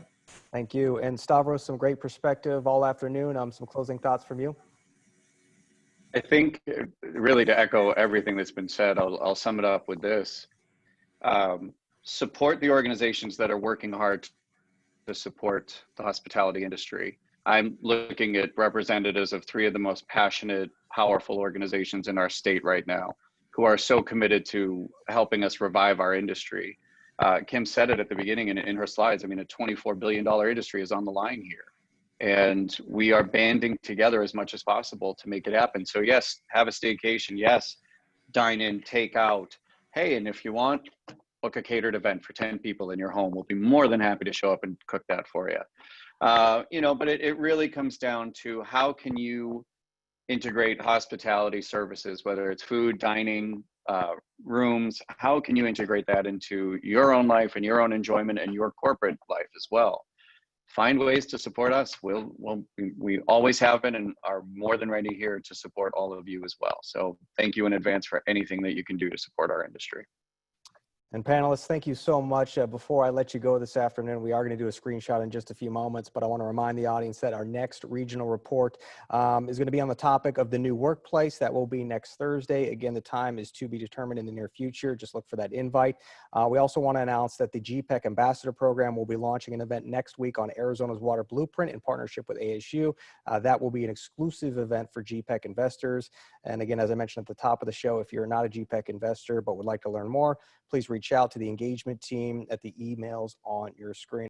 Thank you. And Stavros, some great perspective all afternoon. Some closing thoughts from you. I think really to echo everything that's been said, I'll sum it up with this. Support the organizations that are working hard to support the hospitality industry. I'm looking at representatives of 3 of the most passionate, powerful organizations in our state right now, who are so committed to helping us revive our industry. Kim said it at the beginning in her slides. I mean, a $24 billion industry is on the line here. And we are banding together as much as possible to make it happen. So yes, have a staycation. Yes, dine in, take out. Hey, and if you want, book a catered event for 10 people in your home. We'll be more than happy to show up and cook that for you. You know, but it really comes down to, how can you integrate hospitality services, whether it's food, dining, rooms, how can you integrate that into your own life and your own enjoyment and your corporate life as well? Find ways to support us. We always have been and are more than ready here to support all of you as well. So thank you in advance for anything that you can do to support our industry. And panelists, thank you so much. Before I let you go this afternoon, we are going to do a screenshot in just a few moments, but I want to remind the audience that our next regional report is going to be on the topic of the new workplace. That will be next Thursday. Again, the time is to be determined in the near future. Just look for that invite. We also want to announce that the GPEC Ambassador Program will be launching an event next week on Arizona's Water Blueprint in partnership with ASU. That will be an exclusive event for GPEC investors. And again, as I mentioned at the top of the show, if you're not a GPEC investor but would like to learn more, please reach out to the engagement team at the emails on your screen.